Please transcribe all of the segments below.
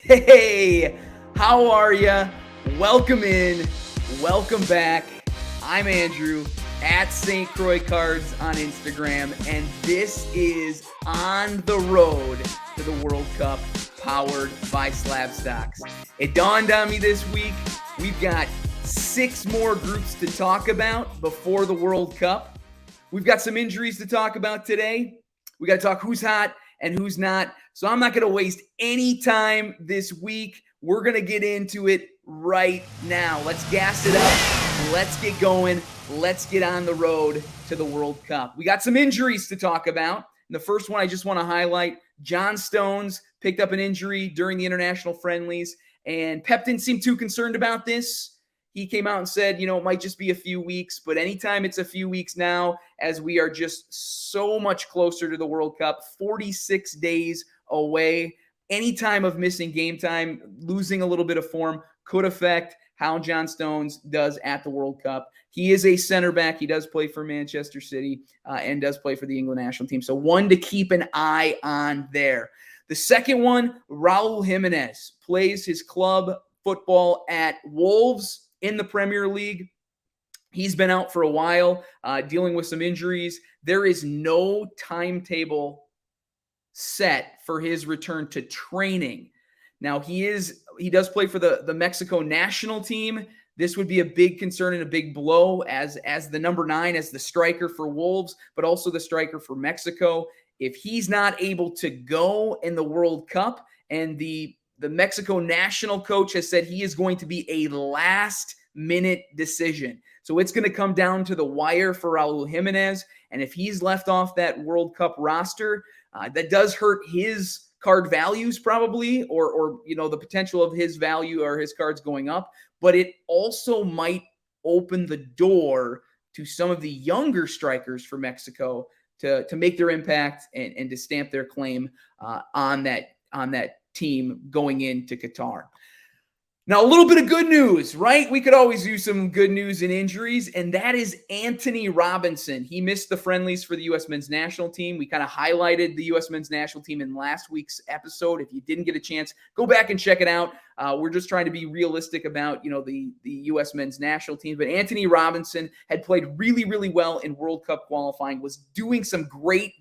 Hey, how are ya? Welcome in. Welcome back. I'm Andrew at St. Croix Cards on Instagram, and this is On the Road to the World Cup, powered by SlabStox. It dawned on me this week, we've got 6 more groups to talk about before the World Cup. We've got some injuries to talk about today. We got to talk who's hot and who's not. So I'm not going to waste any time this week. We're going to get into it right now. Let's gas it up. Let's get going. Let's get on the road to the World Cup. We got some injuries to talk about. And the first one I just want to highlight, John Stones picked up an injury during the international friendlies, and Pep didn't seem too concerned about this. He came out and said, it might just be a few weeks, but anytime it's a few weeks now, as we are just so much closer to the World Cup, 46 days away, any time of missing game time, losing a little bit of form could affect how John Stones does at the World Cup. He is a center back. He does play for Manchester City and does play for the England national team. So one to keep an eye on there. The second one, Raul Jimenez plays his club football at Wolves in the Premier League. He's been out for a while, dealing with some injuries. There is no timetable set for his return to training. Now, he does play for the Mexico national team. This would be a big concern and a big blow as the number 9, as the striker for Wolves, but also the striker for Mexico. If he's not able to go in the World Cup, and the Mexico national coach has said he is going to be a last-minute decision. So it's going to come down to the wire for Raul Jimenez. And if he's left off that World Cup roster, that does hurt his card values probably, or the potential of his value or his cards going up. But it also might open the door to some of the younger strikers for Mexico to make their impact and to stamp their claim on that team going into Qatar. Now, a little bit of good news, right? We could always use some good news in injuries, and that is Anthony Robinson. He missed the friendlies for the U.S. men's national team. We kind of highlighted the U.S. men's national team in last week's episode. If you didn't get a chance, go back and check it out. We're just trying to be realistic about, the U.S. men's national team. But Anthony Robinson had played really, really well in World Cup qualifying, was doing some great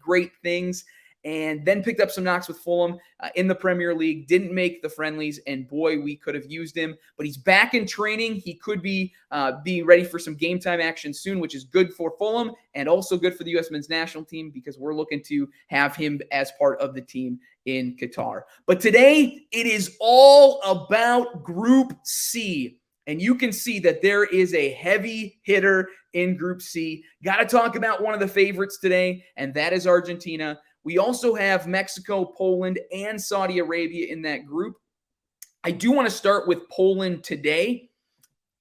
things, and then picked up some knocks with Fulham in the Premier League, didn't make the friendlies, and boy, we could have used him. But he's back in training. He could be ready for some game time action soon, which is good for Fulham and also good for the U.S. men's national team because we're looking to have him as part of the team in Qatar. But today, it is all about Group C. And you can see that there is a heavy hitter in Group C. Got to talk about one of the favorites today, and that is Argentina. We also have Mexico, Poland, and Saudi Arabia in that group. I do want to start with Poland today.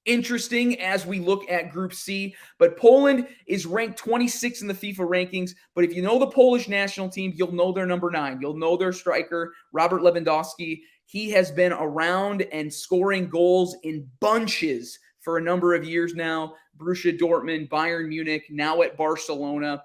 Interesting as we look at Group C, but Poland is ranked 26 in the FIFA rankings. But if you know the Polish national team, you'll know their number 9. You'll know their striker, Robert Lewandowski. He has been around and scoring goals in bunches for a number of years now. Borussia Dortmund, Bayern Munich, now at Barcelona.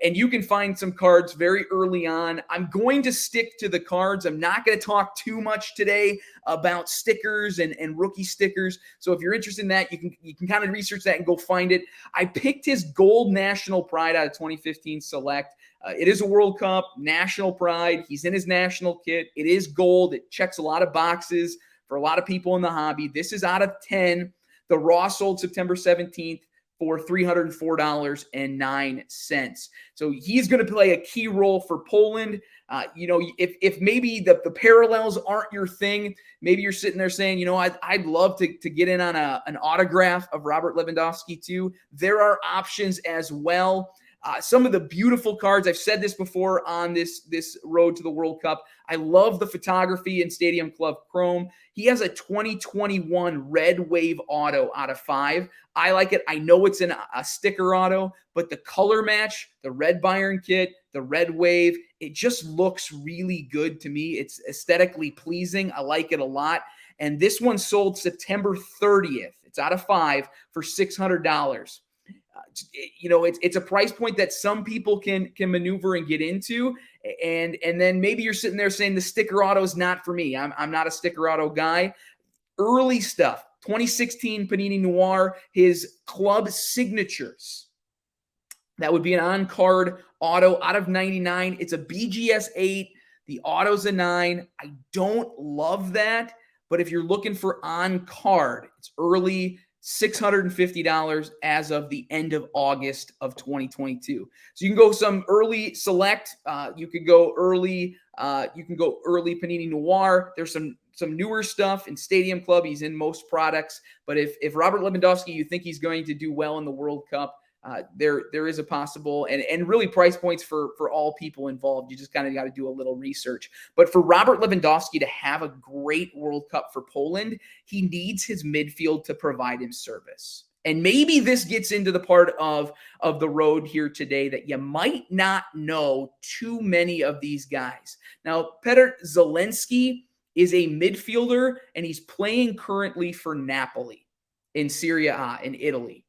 And you can find some cards very early on. I'm going to stick to the cards. I'm not going to talk too much today about stickers and rookie stickers. So if you're interested in that, you can kind of research that and go find it. I picked his gold national pride out of 2015 Select. It is a World Cup, national pride. He's in his national kit. It is gold. It checks a lot of boxes for a lot of people in the hobby. This is out of 10. The raw sold September 17th. For $304.09. So he's going to play a key role for Poland. If maybe the parallels aren't your thing, maybe you're sitting there saying, I'd love to get in on an autograph of Robert Lewandowski too. There are options as well. Some of the beautiful cards, I've said this before on this road to the World Cup. I love the photography in Stadium Club Chrome. He has a 2021 Red Wave auto out of 5. I like it. I know it's in a sticker auto, but the color match, the red Bayern kit, the Red Wave, it just looks really good to me. It's aesthetically pleasing. I like it a lot. And this one sold September 30th. It's out of 5 for $600. it's a price point that some people can maneuver and get into. And then maybe you're sitting there saying the sticker auto is not for me. I'm not a sticker auto guy. Early stuff, 2016 Panini Noir, his club signatures. That would be an on-card auto out of 99. It's a BGS 8. The auto's a 9. I don't love that, but if you're looking for on-card, it's early, $650 as of the end of August of 2022. So you can go some early select. You could go early. You can go early Panini Noir. There's some newer stuff in Stadium Club. He's in most products. But if Robert Lewandowski, you think he's going to do well in the World Cup, there is a possible and really price points for all people involved. You just kind of got to do a little research. But for Robert Lewandowski to have a great World Cup for Poland, he needs his midfield to provide him service. And maybe this gets into the part of the road here today that you might not know too many of these guys. Now, Petr Zielinski is a midfielder, and he's playing currently for Napoli in Serie A in Italy.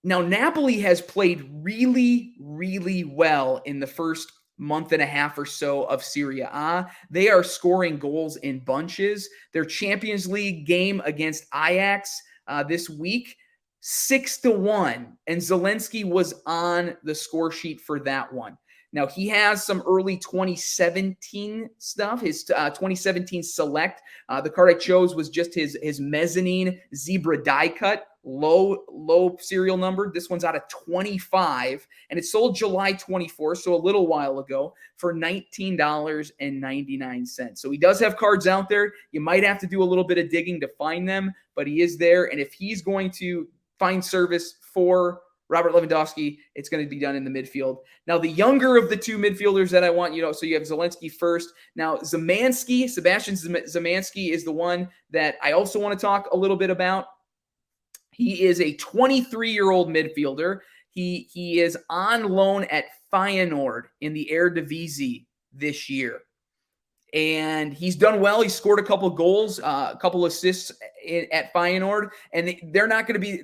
Now, Napoli has played really, really well in the first month and a half or so of Serie A. They are scoring goals in bunches. Their Champions League game against Ajax this week, 6-1, and Zielinski was on the score sheet for that one. Now, he has some early 2017 stuff, his 2017 select. The card I chose was just his mezzanine zebra die cut, low serial number. This one's out of 25, and it sold July 24, so a little while ago, for $19.99. So he does have cards out there. You might have to do a little bit of digging to find them, but he is there, and if he's going to find service for Robert Lewandowski, it's going to be done in the midfield. Now, the younger of the two midfielders that I want, so you have Zielinski first. Now, Sebastian Szymanski is the one that I also want to talk a little bit about. He is a 23-year-old midfielder. He is on loan at Feyenoord in the Eredivisie this year. And he's done well. He scored a couple goals, a couple assists at Feyenoord. And this is not going to be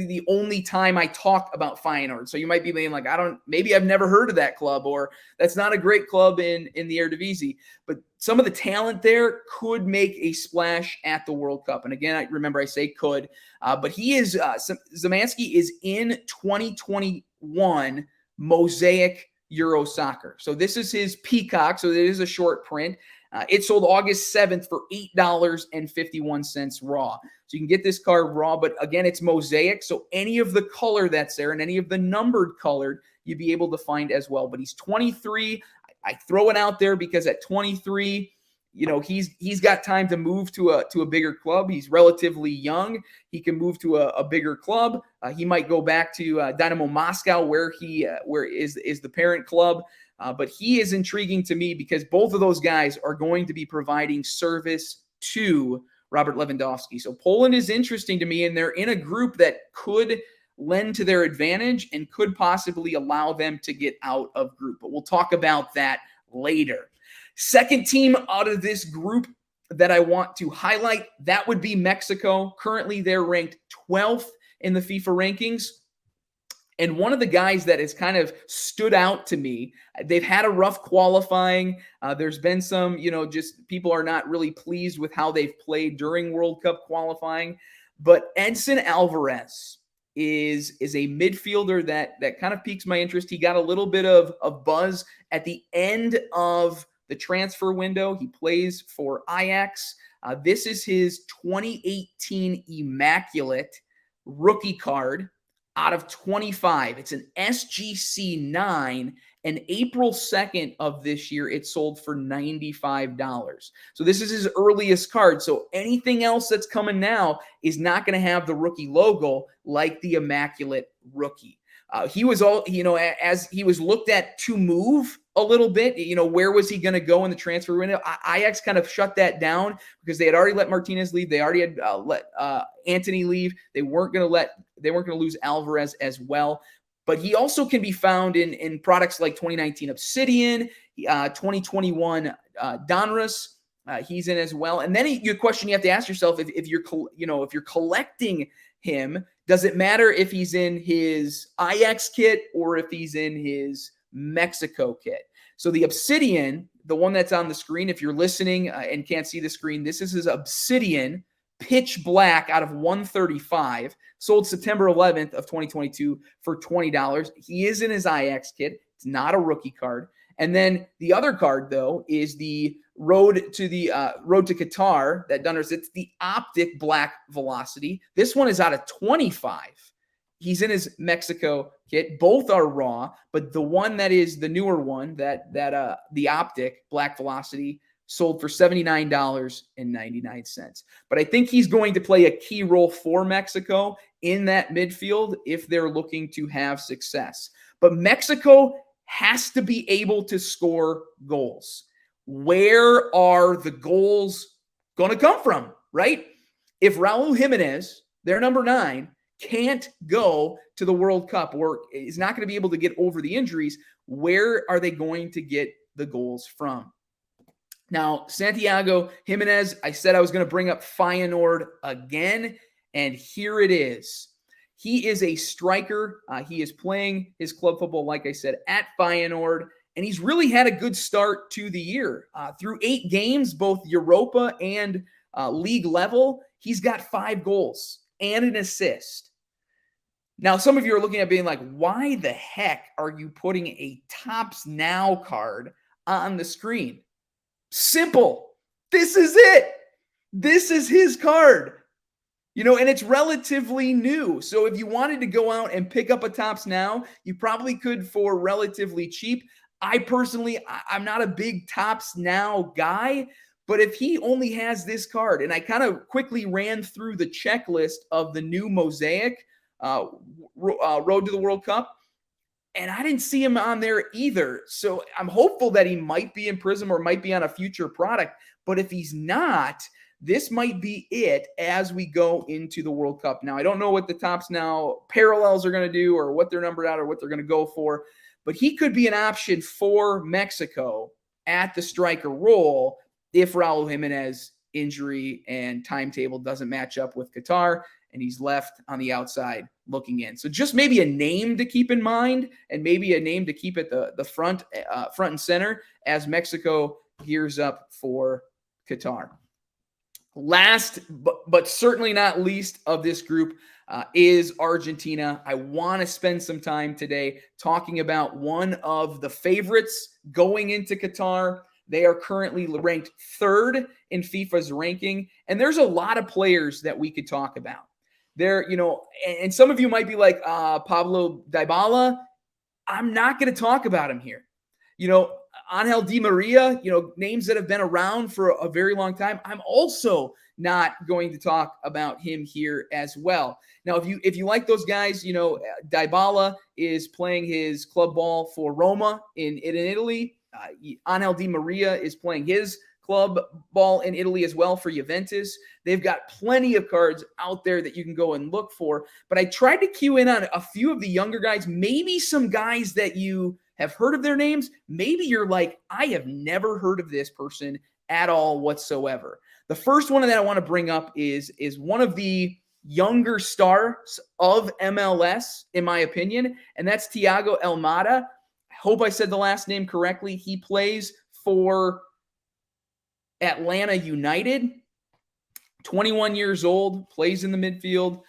the only time I talk about Feyenoord. So you might be being like, maybe I've never heard of that club, or that's not a great club in the Eredivisie. But some of the talent there could make a splash at the World Cup. And again, I say could. But he is, Szymanski is in 2021 Mosaic Euro Soccer. So this is his Peacock. So it is a short print. It sold August 7th for $8.51 raw. So you can get this card raw, but again, it's Mosaic. So any of the color that's there and any of the numbered colored, you'd be able to find as well. But he's 23. I throw it out there because at 23, he's got time to move to a bigger club. He's relatively young. He can move to a bigger club. He might go back to Dynamo Moscow, where is the parent club. But he is intriguing to me because both of those guys are going to be providing service to Robert Lewandowski. So Poland is interesting to me, and they're in a group that could lend to their advantage and could possibly allow them to get out of group. But we'll talk about that later. Second team out of this group that I want to highlight, that would be Mexico. Currently, they're ranked 12th in the FIFA rankings. And one of the guys that has kind of stood out to me, they've had a rough qualifying. There's been some, just people are not really pleased with how they've played during World Cup qualifying. But Edson Alvarez is a midfielder that kind of piques my interest. He got a little bit of buzz at the end of the transfer window. He plays for Ajax. This is his 2018 Immaculate rookie card out of 25. It's an SGC 9, and April 2nd of this year, it sold for $95. So this is his earliest card. So anything else that's coming now is not going to have the rookie logo like the Immaculate rookie. He was as he was looked at to move a little bit, where was he going to go in the transfer window? Ajax kind of shut that down because they had already let Martinez leave. They already had let Antony leave. They weren't going to lose Alvarez as well. But he also can be found in products like 2019 Obsidian, 2021 Donruss. He's in as well. And then your question you have to ask yourself, if you're collecting him, Does it matter if he's in his IX kit or if he's in his Mexico kit? So the Obsidian, the one that's on the screen, if you're listening and can't see the screen, this is his Obsidian pitch black out of 135, sold September 11th of 2022 for $20. He is in his IX kit. It's not a rookie card. And then the other card, though, is the Road to Qatar that Dunners. It's the Optic Black Velocity. This one is out of 25. He's in his Mexico kit. Both are raw, but the one that is the newer one, the Optic Black Velocity, sold for $79.99. But I think he's going to play a key role for Mexico in that midfield if they're looking to have success. But Mexico has to be able to score goals. Where are the goals going to come from, right? If Raul Jimenez, their number 9, can't go to the World Cup or is not going to be able to get over the injuries, where are they going to get the goals from? Now, Santiago Jimenez, I said I was going to bring up Feyenoord again, and here it is. He is a striker. He is playing his club football, like I said, at Feyenoord, and he's really had a good start to the year. Through 8 games, both Europa and league level, he's got 5 goals and an assist. Now, some of you are looking at being like, why the heck are you putting a Tops Now card on the screen? Simple. This is it. This is his card. And it's relatively new. So if you wanted to go out and pick up a Tops Now, you probably could for relatively cheap. I personally, I'm not a big Tops Now guy, but if he only has this card, and I kind of quickly ran through the checklist of the new Mosaic Road to the World Cup, and I didn't see him on there either. So I'm hopeful that he might be in Prism or might be on a future product. But if he's not, this might be it as we go into the World Cup. Now, I don't know what the Tops Now parallels are going to do or what they're numbered out or what they're going to go for. But he could be an option for Mexico at the striker role if Raul Jimenez injury and timetable doesn't match up with Qatar and he's left on the outside looking in. So just maybe a name to keep in mind and maybe a name to keep at the front and center as Mexico gears up for Qatar. Last, but certainly not least of this group is Argentina. I want to spend some time today talking about one of the favorites going into Qatar. They are currently ranked 3rd in FIFA's ranking, and there's a lot of players that we could talk about. There, and some of you might be like, Pablo Dybala. I'm not going to talk about him here. Angel Di Maria, names that have been around for a very long time. I'm also not going to talk about him here as well. Now, if you like those guys, Dybala is playing his club ball for Roma in Italy. Angel Di Maria is playing his club ball in Italy as well for Juventus. They've got plenty of cards out there that you can go and look for. But I tried to cue in on a few of the younger guys, maybe some guys that you have heard of their names. Maybe you're like, I have never heard of this person at all whatsoever. The first one that I want to bring up is one of the younger stars of MLS, in my opinion, and that's Thiago Almada. I hope I said the last name correctly. He plays for Atlanta United, 21 years old, plays in the midfield,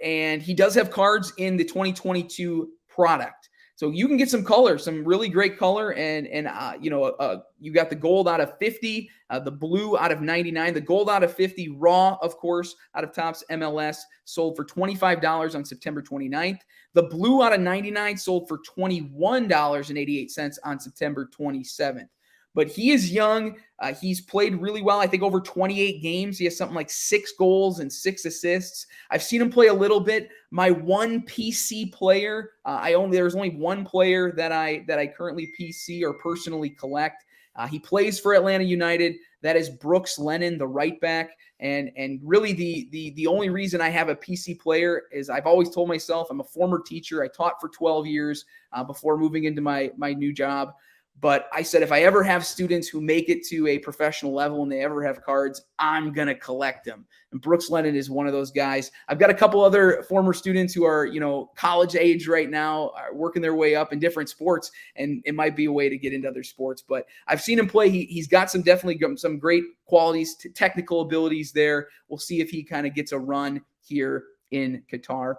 and he does have cards in the 2022 product. So you can get some color, some really great color, and you got the gold out of 50, the blue out of 99, the gold out of 50, raw, of course, out of Topps MLS, sold for $25 on September 29th. The blue out of 99 sold for $21.88 on September 27th. But he is young. He's played really well. I think over 28 games. He has something like 6 goals and 6 assists. I've seen him play a little bit. My one PC player, there's only one player that I currently PC or personally collect. He plays for Atlanta United. That is Brooks Lennon, the right back. And really the only reason I have a PC player is I've always told myself I'm a former teacher. I taught for 12 years before moving into my new job. But I said, if I ever have students who make it to a professional level and they ever have cards, I'm going to collect them. And Brooks Lennon is one of those guys. I've got a couple other former students who are, college age right now, are working their way up in different sports, and it might be a way to get into other sports. But I've seen him play. He's got definitely some great qualities, technical abilities there. We'll see if he kind of gets a run here in Qatar.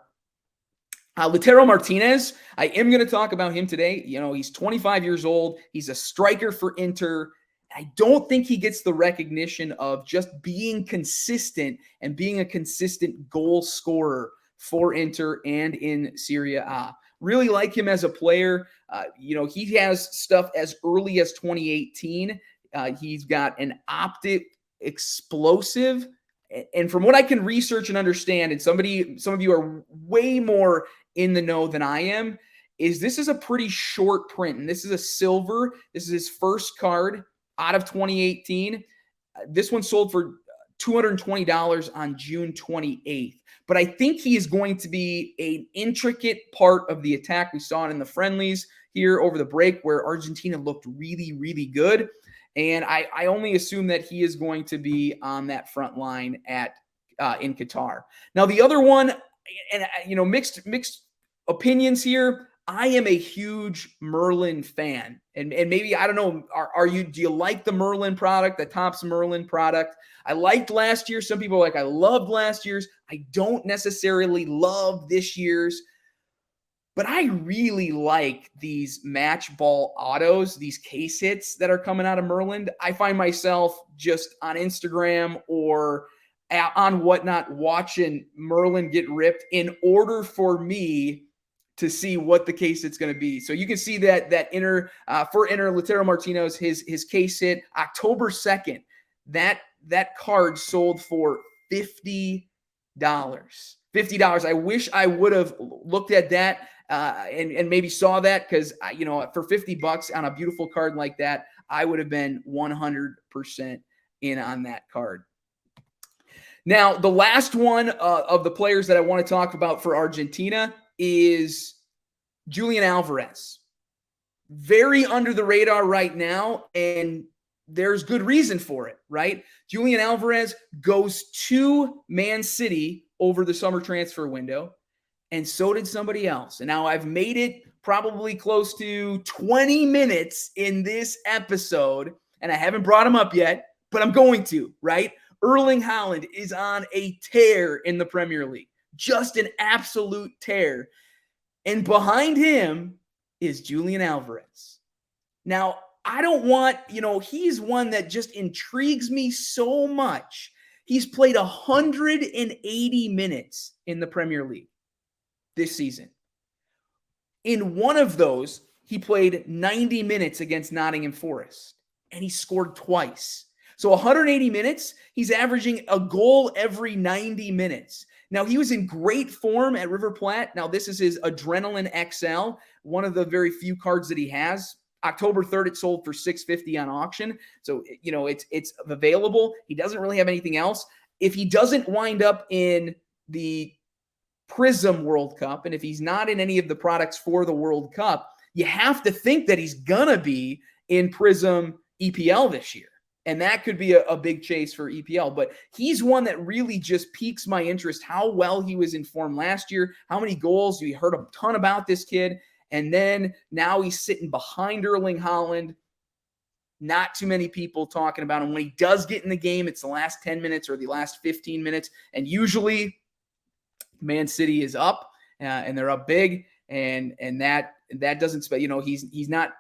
Lautaro Martinez, I am going to talk about him today. He's 25 years old. He's a striker for Inter. I don't think he gets the recognition of just being consistent and being a consistent goal scorer for Inter and in Serie A. Really like him as a player. He has stuff as early as 2018. He's got an optic explosive. And from what I can research and understand, and some of you are way more in the know than I am, this is a pretty short print. And this is a silver. This is his first card out of 2018. This one sold for $220 on June 28th. But I think he is going to be an intricate part of the attack. We saw it in the friendlies here over the break where Argentina looked really, really good. And I only assume that he is going to be on that front line in Qatar. Now, the other one, and mixed opinions here. I am a huge Merlin fan, and maybe, I don't know, do you like the Merlin product, the Topps Merlin product? I liked last year. Some people are like, I loved last year's. I don't necessarily love this year's. But I really like these match ball autos, these case hits that are coming out of Merlin. I find myself just on Instagram or on whatnot watching Merlin get ripped in order for me to see what the case hit's going to be. So you can see that for Inter, Lautaro Martinez, his case hit October 2nd. That card sold for $50. $50. I wish I would have looked at that and maybe saw that, because for $50 on a beautiful card like that, I would have been 100% in on that card. Now, the last one of the players that I want to talk about for Argentina is Julian Alvarez. Very under the radar right now, and there's good reason for it, right? Julian Alvarez goes to Man City over the summer transfer window, and so did somebody else. And now I've made it probably close to 20 minutes in this episode, and I haven't brought him up yet, but I'm going to, right? Erling Haaland is on a tear in the Premier League. Just an absolute tear. And behind him is Julian Alvarez. Now, I don't want, he's one that just intrigues me so much. He's played 180 minutes in the Premier League this season. In one of those, he played 90 minutes against Nottingham Forest, and he scored twice. So 180 minutes, he's averaging a goal every 90 minutes. Now, he was in great form at River Plate. Now, this is his Adrenaline XL, one of the very few cards that he has. October 3rd, it sold for $650 on auction. So, it's available. He doesn't really have anything else. If he doesn't wind up in the Prism World Cup, and if he's not in any of the products for the World Cup, you have to think that he's going to be in Prism EPL this year. And that could be a big chase for EPL. But he's one that really just piques my interest, how well he was in form last year, how many goals. We heard a ton about this kid. And then now he's sitting behind Erling Haaland. Not too many people talking about him. When he does get in the game, it's the last 10 minutes or the last 15 minutes. And usually Man City is up and they're up big. And that doesn't, he's not,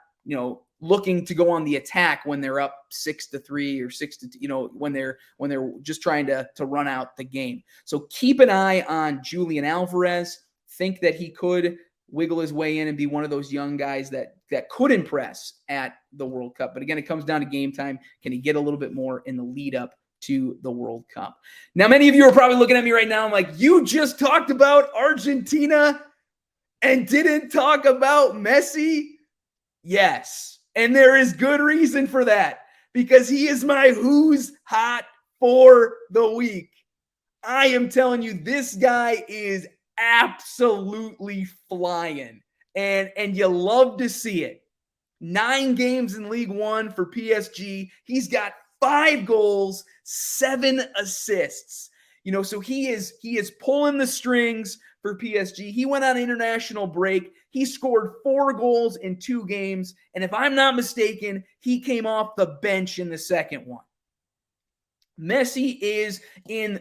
looking to go on the attack when they're up 6-3 or 6-2, when they're just trying to run out the game. So keep an eye on Julian Alvarez. Think that he could wiggle his way in and be one of those young guys that could impress at the World Cup. But again, it comes down to game time. Can he get a little bit more in the lead up to the World Cup? Now, many of you are probably looking at me right now. I'm like, you just talked about Argentina and didn't talk about Messi? Yes. And there is good reason for that, because he is my who's hot for the week. I am telling you, this guy is absolutely flying, and you love to see it. 9 games in League One for PSG. He's got 5 goals, 7 assists. So he is pulling the strings for PSG. He went on international break. He scored 4 goals in 2 games. And if I'm not mistaken, he came off the bench in the second one. Messi is in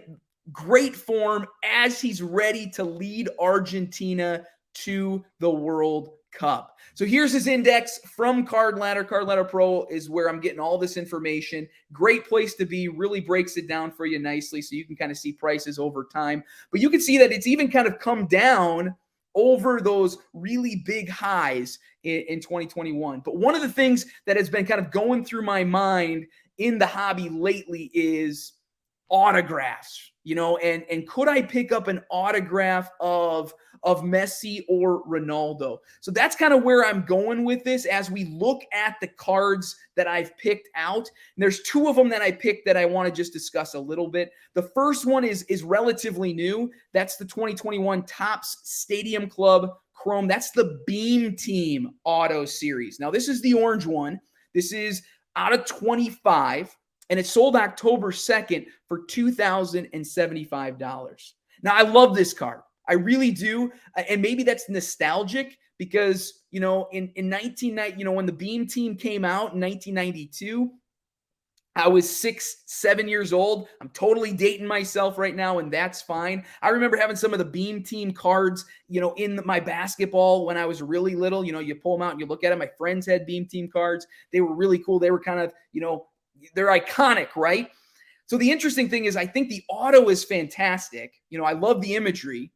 great form as he's ready to lead Argentina to the World Cup. So here's his index from Card Ladder. Card Ladder Pro is where I'm getting all this information. Great place to be. Really breaks it down for you nicely so you can kind of see prices over time. But you can see that it's even kind of come down over those really big highs in 2021. But one of the things that has been kind of going through my mind in the hobby lately is autographs, and could I pick up an autograph of Messi or Ronaldo? So that's kind of where I'm going with this as we look at the cards that I've picked out. And there's 2 of them that I picked that I want to just discuss a little bit. The first one is relatively new. That's the 2021 Topps Stadium Club Chrome. That's the Beam Team Auto Series. Now, this is the orange one. This is out of 25. And it sold October 2nd for $2,075. Now, I love this card. I really do. And maybe that's nostalgic because, in 1990, when the Beam Team came out in 1992, I was 6, 7 years old. I'm totally dating myself right now, and that's fine. I remember having some of the Beam Team cards, in my basketball when I was really little. You pull them out and you look at them. My friends had Beam Team cards. They were really cool. They were kind of, they're iconic, right? So the interesting thing is I think the auto is fantastic. I love the imagery,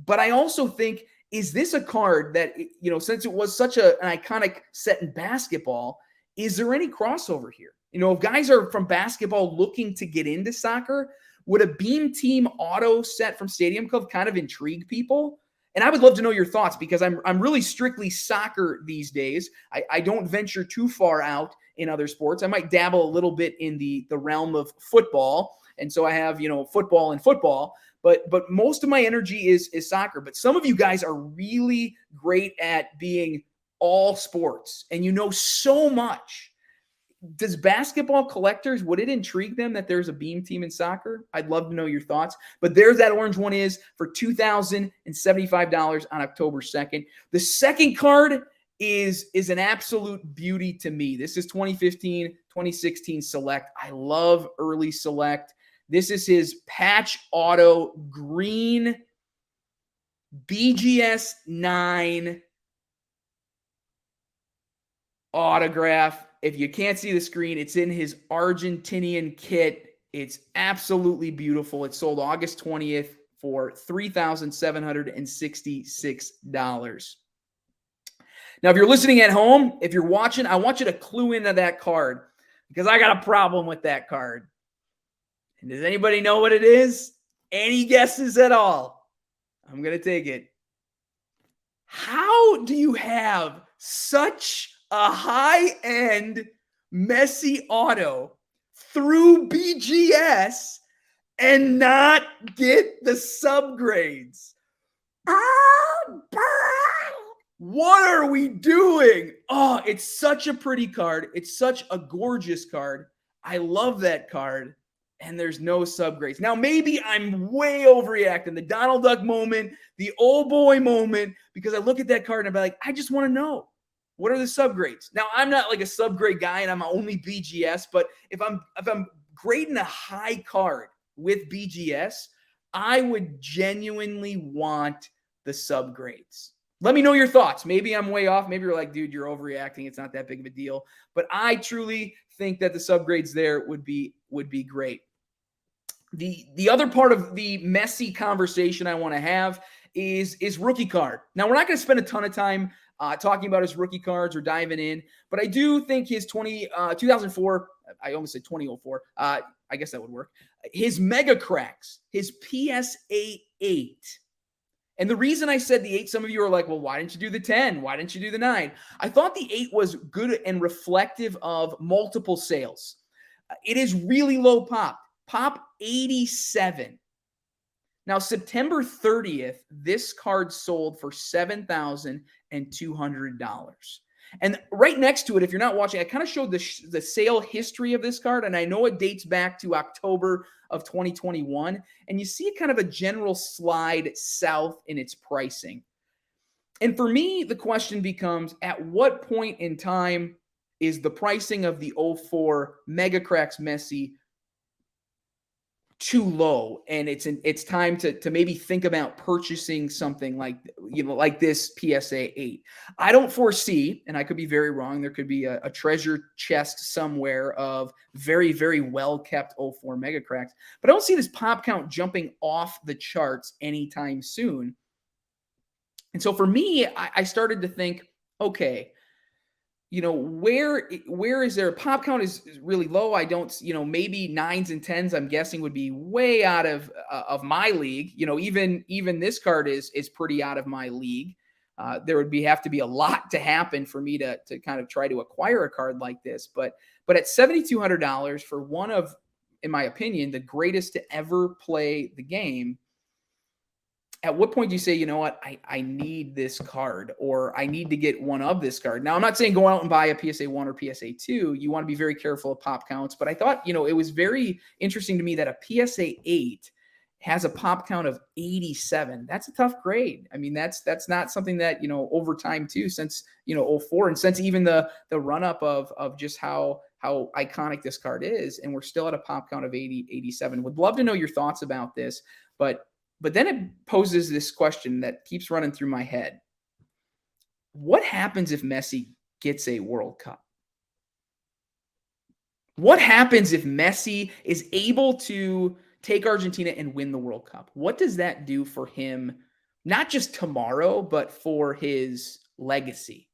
but I also think, is this a card that, since it was such an iconic set in basketball, is there any crossover here? If guys are from basketball looking to get into soccer, would a Beam Team auto set from Stadium Club kind of intrigue people? And I would love to know your thoughts because I'm really strictly soccer these days. I don't venture too far out in other sports. I might dabble a little bit in the realm of football. And so I have, football and football, but most of my energy is soccer. But some of you guys are really great at being all sports and so much. Does basketball collectors, would it intrigue them that there's a Beam Team in soccer? I'd love to know your thoughts. But there's that orange one is for $2,075 on October 2nd. The second card is an absolute beauty to me. This is 2015, 2016 Select. I love early Select. This is his patch auto green BGS 9 autograph. If you can't see the screen, it's in his Argentinian kit. It's absolutely beautiful. It sold August 20th for $3,766. Now, if you're listening at home, if you're watching, I want you to clue into that card because I got a problem with that card. And does anybody know what it is? Any guesses at all? I'm going to take it. How do you have such a high-end Messi auto through BGS and not get the subgrades? Oh, boy. What are we doing? Oh, it's such a pretty card. It's such a gorgeous card. I love that card. And there's no subgrades. Now, maybe I'm way overreacting. The Donald Duck moment, the old boy moment, because I look at that card and I'm like, I just want to know. What are the subgrades? Now, I'm not like a subgrade guy and I'm only BGS, but if I'm grading a high card with BGS, I would genuinely want the subgrades. Let me know your thoughts. Maybe I'm way off. Maybe you're like, dude, you're overreacting. It's not that big of a deal. But I truly think that the subgrades there would be great. The other part of the Messi conversation I want to have is rookie card. Now, we're not going to spend a ton of time talking about his rookie cards or diving in, but I do think his 2004, I almost said 2004, I guess that would work. His Mega Cracks, his PSA 8. And the reason I said the 8, some of you are like, well, why didn't you do the 10? Why didn't you do the 9? I thought the 8 was good and reflective of multiple sales. It is really low pop. Pop 87. Now, September 30th, this card sold for $7,200. And right next to it, if you're not watching, I kind of showed the sale history of this card, and I know it dates back to October of 2021, and you see kind of a general slide south in its pricing. And for me, the question becomes, at what point in time is the pricing of the 04 Mega Cracks Messi too low, and it's time to maybe think about purchasing something like this PSA 8. I don't foresee, and I could be very wrong, there could be a treasure chest somewhere of very, very well kept 04 Mega Cracks, but I don't see this pop count jumping off the charts anytime soon. And so for me, I started to think, okay, where is there, pop count is really low. I don't, maybe 9s and 10s, I'm guessing, would be way out of my league. Even this card is pretty out of my league. There would have to be a lot to happen for me to kind of try to acquire a card like this. But at $7,200 for one of, in my opinion, the greatest to ever play the game, at what point do you say, you know what, I need this card, or I need to get one of this card? Now, I'm not saying go out and buy a PSA 1 or PSA 2. You want to be very careful of pop counts, but I thought, it was very interesting to me that a PSA 8 has a pop count of 87. That's a tough grade. I mean, that's not something that, over time too, since, 04, and since even the run up of just how iconic this card is, and we're still at a pop count of 87. Would love to know your thoughts about this, but then it poses this question that keeps running through my head. What happens if Messi gets a World Cup? What happens if Messi is able to take Argentina and win the World Cup? What does that do for him, not just tomorrow, but for his legacy?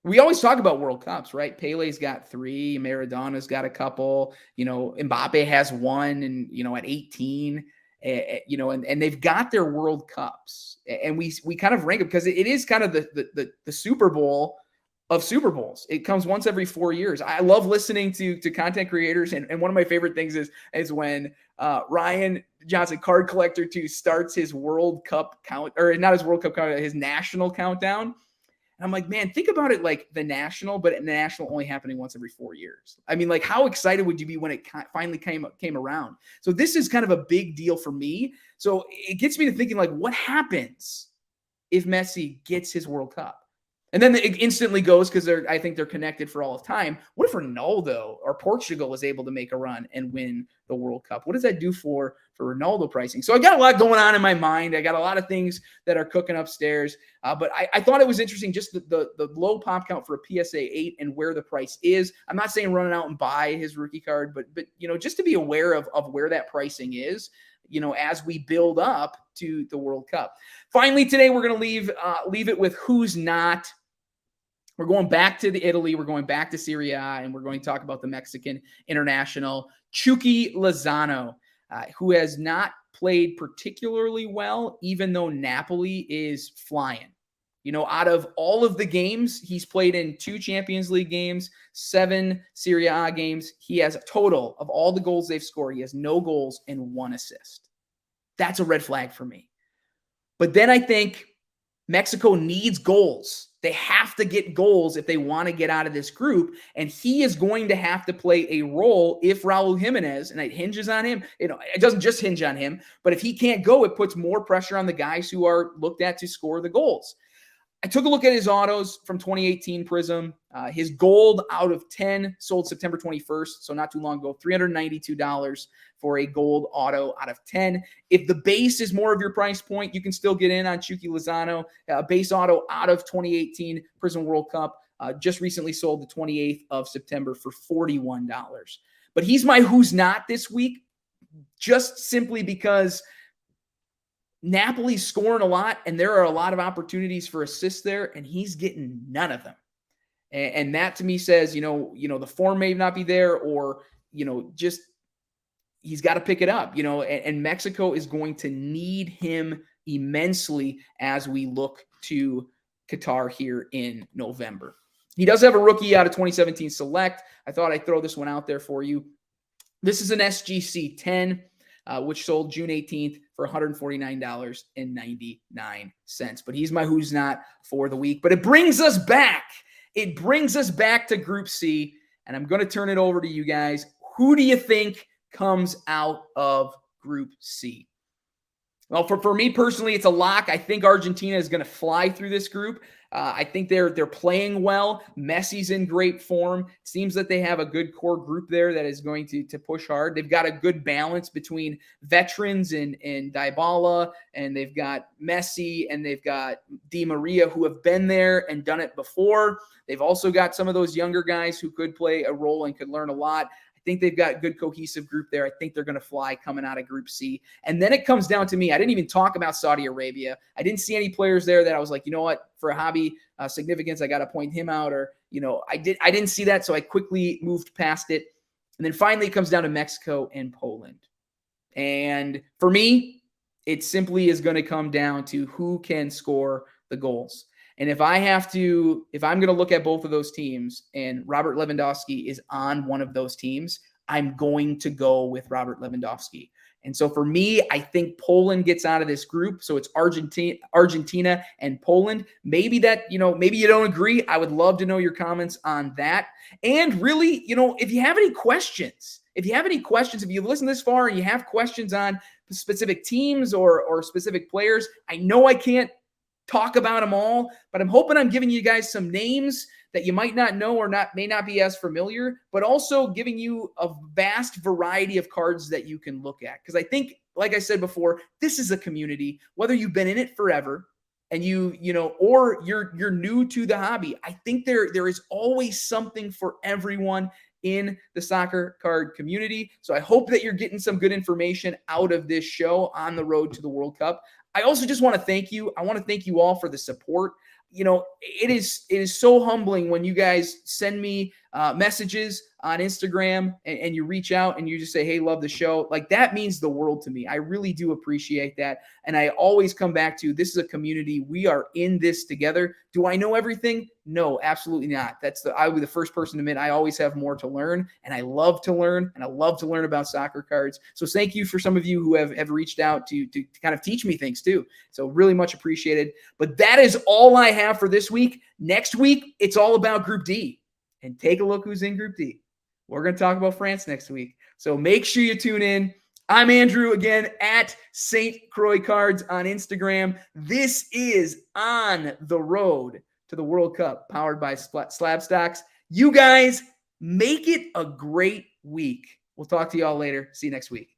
We always talk about World Cups, right? Pele's got 3, Maradona's got a couple, Mbappe has one, and, at 18. And they've got their World Cups, and we kind of rank it because it is kind of the Super Bowl of Super Bowls. It comes once every 4 years. I love listening to content creators, and one of my favorite things is when Ryan Johnson, Card Collector 2, starts his World Cup count, or not his World Cup count, his national countdown. And I'm like, man, think about it like the national, but the national only happening once every 4 years. I mean, like, how excited would you be when it finally came around? So this is kind of a big deal for me. So it gets me to thinking, like, what happens if Messi gets his World Cup? And then it instantly goes, because I think they're connected for all of time. What if Ronaldo or Portugal is able to make a run and win the World Cup? What does that do for Ronaldo pricing? So I got a lot going on in my mind. I got a lot of things that are cooking upstairs. But I thought it was interesting, just the low pop count for a PSA 8 and where the price is. I'm not saying run out and buy his rookie card, but just to be aware of where that pricing is, as we build up to the World Cup. Finally, today we're going to leave it with who's not. We're going back to Italy. We're going back to Serie A, and we're going to talk about the Mexican international, Chucky Lozano, who has not played particularly well, even though Napoli is flying. Out of all of the games, he's played in 2 Champions League games, 7 Serie A games. He has a total of all the goals they've scored. He has no goals and 1 assist. That's a red flag for me. But then I think Mexico needs goals. They have to get goals if they want to get out of this group, and he is going to have to play a role if Raul Jimenez, and it hinges on him. It doesn't just hinge on him, but if he can't go, it puts more pressure on the guys who are looked at to score the goals. I took a look at his autos from 2018 Prism. His gold out of 10 sold September 21st, so not too long ago, $392 for a gold auto out of 10. If the base is more of your price point, you can still get in on Chucky Lozano. Base auto out of 2018 Prism World Cup, just recently sold the 28th of September for $41. But he's my who's not this week, just simply because Napoli's scoring a lot, and there are a lot of opportunities for assists there, and he's getting none of them. And that to me says, the form may not be there, or, just he's got to pick it up, and Mexico is going to need him immensely as we look to Qatar here in November. He does have a rookie out of 2017 Select. I thought I'd throw this one out there for you. This is an SGC 10. which sold June 18th for $149.99. But he's my who's not for the week. But it brings us back. It brings us back to Group C, and I'm going to turn it over to you guys. Who do you think comes out of Group C? Well, for me personally, it's a lock. I think Argentina is going to fly through this group. I think they're playing well. Messi's in great form. It seems that they have a good core group there that is going to push hard. They've got a good balance between veterans and Dybala, and they've got Messi, and they've got Di Maria, who have been there and done it before. They've also got some of those younger guys who could play a role and could learn a lot. I think they've got a good cohesive group there. I think they're going to fly coming out of Group C. And then it comes down to me. I didn't even talk about Saudi Arabia. I didn't see any players there that I was like, you know what, for a hobby significance, I got to point him out. Or, I didn't see that, so I quickly moved past it. And then finally it comes down to Mexico and Poland. And for me, it simply is going to come down to who can score the goals. And if I'm going to look at both of those teams and Robert Lewandowski is on one of those teams, I'm going to go with Robert Lewandowski. And so for me, I think Poland gets out of this group. So it's Argentina and Poland. Maybe maybe you don't agree. I would love to know your comments on that. And really, if you have any questions, if you listen this far and you have questions on specific teams or specific players, I know I can't talk about them all, but I'm hoping I'm giving you guys some names that you might not know or may not be as familiar, but also giving you a vast variety of cards that you can look at. Because I think, like I said before, this is a community, whether you've been in it forever and or you're new to the hobby. I think there is always something for everyone in the soccer card community. So I hope that you're getting some good information out of this show on the road to the World Cup. I also just want to thank you. I want to thank you all for the support. It is so humbling when you guys send me messages on Instagram and you reach out and you just say, hey, love the show. Like, that means the world to me. I really do appreciate that. And I always come back to, this is a community. We are in this together. Do I know everything? No, absolutely not. I will be the first person to admit I always have more to learn, and I love to learn, and I love to learn about soccer cards. So thank you for some of you who have reached out to kind of teach me things too. So really much appreciated. But that is all I have for this week. Next week, it's all about Group D. And take a look who's in Group D. We're going to talk about France next week. So make sure you tune in. I'm Andrew, again, at St. Croix Cards on Instagram. This is On the Road to the World Cup, powered by SlabStox. You guys, make it a great week. We'll talk to y'all later. See you next week.